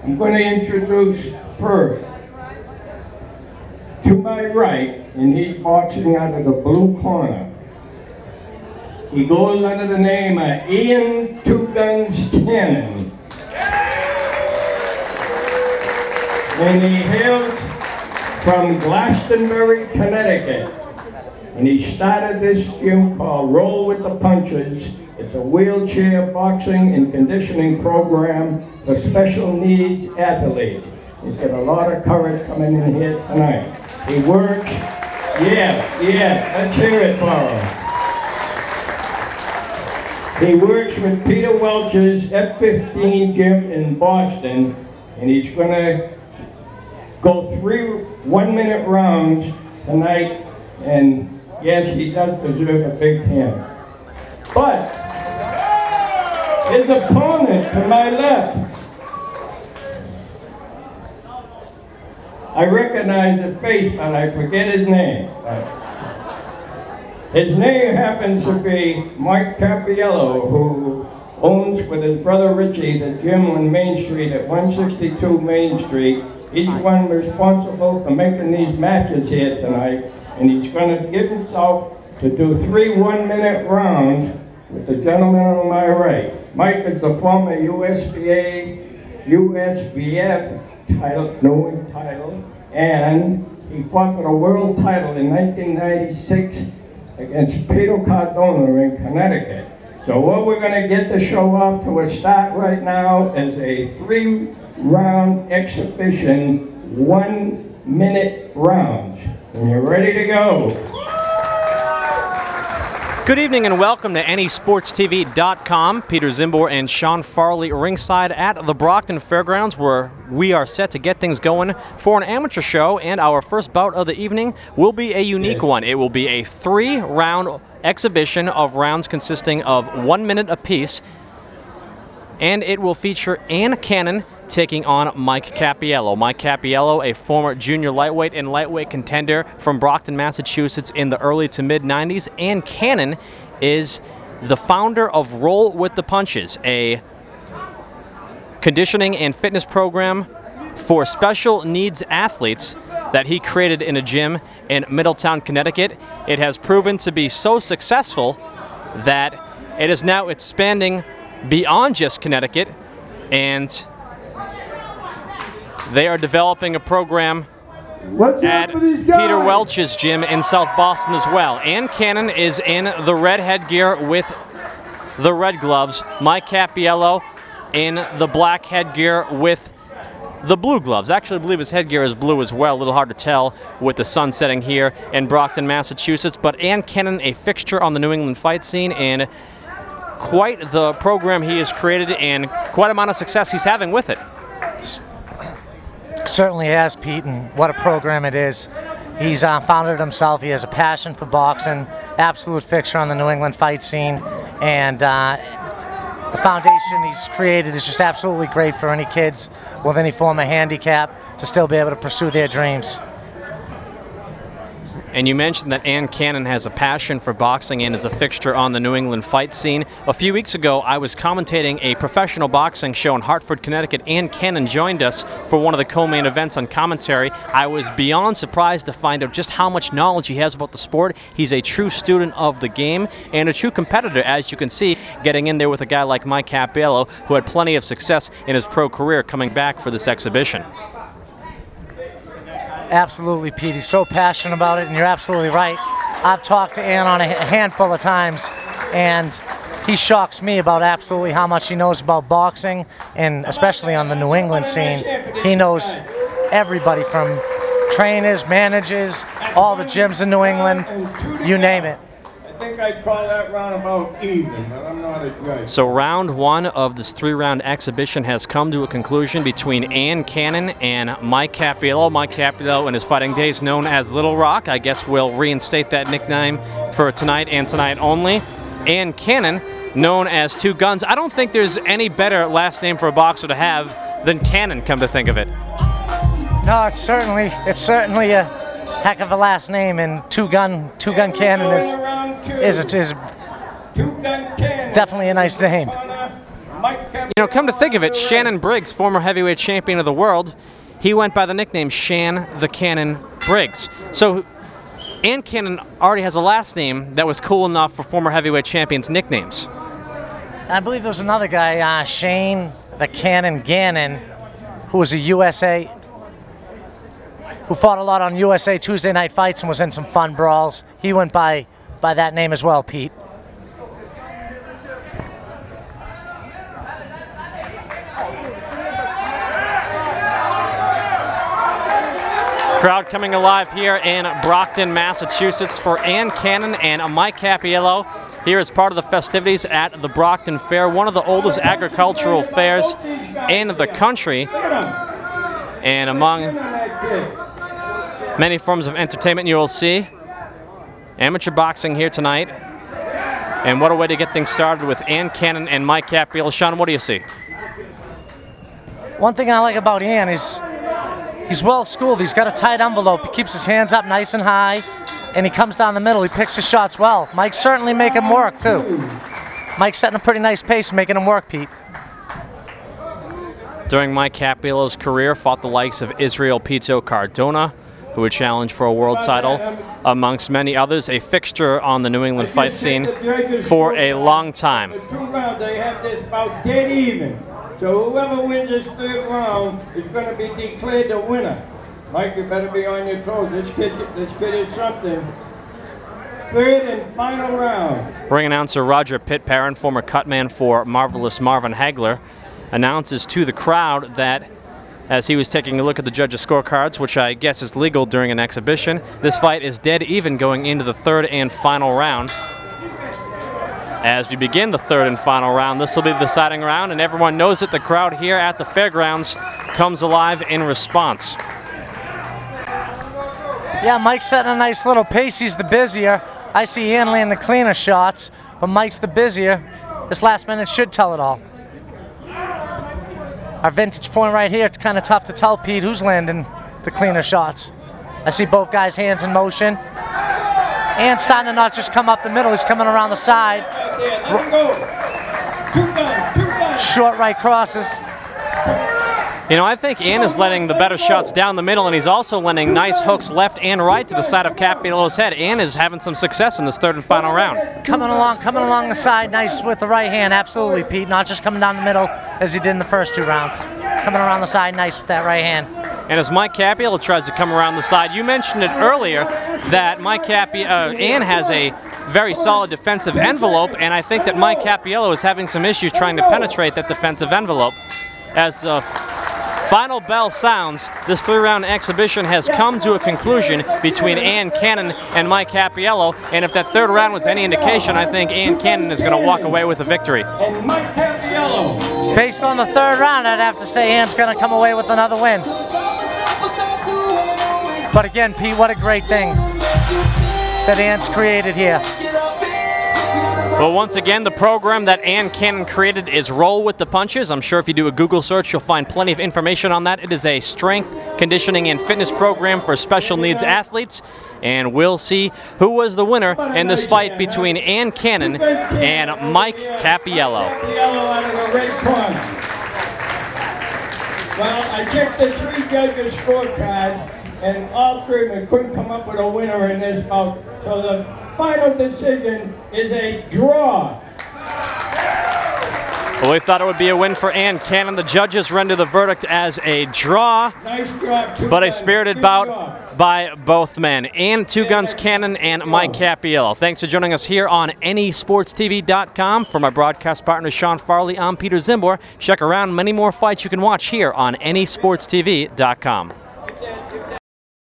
I'm going to introduce first, to my right, and he's boxing out of the blue corner. He goes under the name of Ian Two Gunz Cannon. And he hails from Glastonbury, Connecticut. And he started this gym called Roll with the Punches. It's a wheelchair boxing and conditioning program for special needs athletes. He's got a lot of courage coming in here tonight. He works, let's hear it for him. He works with Peter Welch's F15 gym in Boston, and he's gonna go 3 1-minute rounds tonight, and yes, he does deserve a big hand. But his opponent to my left, I recognize the face, but I forget his name. His name happens to be Mike Cappiello, who owns with his brother Richie the gym on Main Street at 162 Main Street. He's one responsible for making these matches here tonight, and he's going to give himself to do 3 1-minute rounds with the gentleman on my right. Mike is the former USBF title, and he fought for the world title in 1996 against Peter Cardona in Connecticut. So what we're going to get the show off to a start right now is a 3-round exhibition, 1-minute rounds. And you're ready to go. Good evening and welcome to AnySportsTV.com. Peter Zimbor and Sean Farley ringside at the Brockton Fairgrounds, where we are set to get things going for an amateur show, and our first bout of the evening will be a unique one. It will be a 3-round exhibition of rounds consisting of 1 minute apiece, and it will feature Ann Cannon taking on Mike Cappiello. Mike Cappiello, a former junior lightweight and lightweight contender from Brockton, Massachusetts in the early to mid-90s. Ann Cannon is the founder of Roll with the Punches, a conditioning and fitness program for special needs athletes that he created in a gym in Middletown, Connecticut. It has proven to be so successful that it is now expanding beyond just Connecticut, and they are developing a program at Peter Welch's gym in South Boston as well. Ann Cannon is in the red headgear with the red gloves. Mike Cappiello in the black headgear with the blue gloves. Actually, I believe his headgear is blue as well. A little hard to tell with the sun setting here in Brockton, Massachusetts. But Ann Cannon, a fixture on the New England fight scene, and quite the program he has created and quite amount of success he's having with it. Certainly has, Pete, and what a program it is. He's founded himself. He has a passion for boxing, absolute fixture on the New England fight scene, and the foundation he's created is just absolutely great for any kids with any form of handicap to still be able to pursue their dreams. And you mentioned that Ann Cannon has a passion for boxing and is a fixture on the New England fight scene. A few weeks ago, I was commentating a professional boxing show in Hartford, Connecticut. Ann Cannon joined us for one of the co-main events on commentary. I was beyond surprised to find out just how much knowledge he has about the sport. He's a true student of the game and a true competitor, as you can see, getting in there with a guy like Mike Cappiello, who had plenty of success in his pro career coming back for this exhibition. Absolutely, Pete. He's so passionate about it, and you're absolutely right. I've talked to Ann on a handful of times, and he shocks me about absolutely how much he knows about boxing, and especially on the New England scene. He knows everybody from trainers, managers, all the gyms in New England, you name it. I think I'd call that round about even, but I'm not a judge. So round 1 of this 3-round exhibition has come to a conclusion between Ann Cannon and Mike Cappiello. Mike Cappiello in his fighting days known as Little Rock. I guess we'll reinstate that nickname for tonight and tonight only. Ann Cannon, known as Two Gunz. I don't think there's any better last name for a boxer to have than Cannon, come to think of it. No, it's certainly a heck of a last name, and Two Gun Cannon is definitely a nice name. You know, come to think of it, Shannon Briggs, former heavyweight champion of the world, he went by the nickname Shan the Cannon Briggs. So Ann Cannon already has a last name that was cool enough for former heavyweight champions' nicknames. I believe there was another guy, Shane the Cannon Gannon, who was a USA, who fought a lot on USA Tuesday Night Fights and was in some fun brawls. He went by that name as well, Pete. Crowd coming alive here in Brockton, Massachusetts for Ann Cannon and Mike Cappiello here as part of the festivities at the Brockton Fair, one of the oldest agricultural fairs in the country, and among many forms of entertainment you will see. Amateur boxing here tonight, and what a way to get things started with Ann Cannon and Mike Cappiello. Sean, what do you see? One thing I like about Ann is he's well schooled. He's got a tight envelope. He keeps his hands up nice and high, and he comes down the middle. He picks his shots well. Mike's certainly making him work too. Mike's setting a pretty nice pace, making him work, Pete. During Mike Cappiello's career, fought the likes of Israel Pito Cardona, who would challenge for a world title, amongst many others, a fixture on the New England fight scene for a long time. The 2 rounds, they have this about dead even. So whoever wins this 3rd round is going to be declared the winner. Mike, you better be on your toes. This kid is something. 3rd and final round. Ring announcer Roger Pitt-Perrin, former cutman for Marvelous Marvin Hagler, announces to the crowd that as he was taking a look at the judges' scorecards, which I guess is legal during an exhibition, this fight is dead even going into the 3rd and final round. As we begin the 3rd and final round, this will be the deciding round, and everyone knows that the crowd here at the fairgrounds comes alive in response. Yeah, Mike's setting a nice little pace. He's the busier. I see Ann landing the cleaner shots, but Mike's the busier. This last minute should tell it all. Our vintage point right here, it's kind of tough to tell, Pete, who's landing the cleaner shots. I see both guys' hands in motion. And starting to not just come up the middle, he's coming around the side. Short right crosses. You know, I think Ann is letting the better shots down the middle, and he's also landing nice hooks left and right to the side of Cappiello's head. Ann is having some success in this 3rd and final round. Coming along the side, nice with the right hand, absolutely, Pete. Not just coming down the middle as he did in the first 2 rounds. Coming around the side, nice with that right hand. And as Mike Cappiello tries to come around the side, you mentioned it earlier that Ann has a very solid defensive envelope, and I think that Mike Cappiello is having some issues trying to penetrate that defensive envelope. As the final bell sounds, this 3-round exhibition has come to a conclusion between Ann Cannon and Mike Cappiello, and if that 3rd round was any indication, I think Ann Cannon is going to walk away with a victory. And Mike Cappiello. Based on the 3rd round, I'd have to say Ann's going to come away with another win. But again, Pete, what a great thing that Ann's created here. Well, once again, the program that Ann Cannon created is Roll with the Punches. I'm sure if you do a Google search, you'll find plenty of information on that. It is a strength, conditioning, and fitness program for special needs athletes. And we'll see who was the winner in this fight between Ann Cannon and Mike Cappiello. Out of the red corner. Well, I checked the 3 judges' scorecard, and all 3 of them couldn't come up with a winner in this bout. So the final decision is a draw. Well, we thought it would be a win for Ann Cannon. The judges render the verdict as a draw, Nice draw, but a spirited bout by both men. Ann "Two Guns" Cannon and Mike Cappiello. Thanks for joining us here on AnySportsTV.com. For my broadcast partner Sean Farley, I'm Peter Zimbor. Check around many more fights you can watch here on AnySportsTV.com.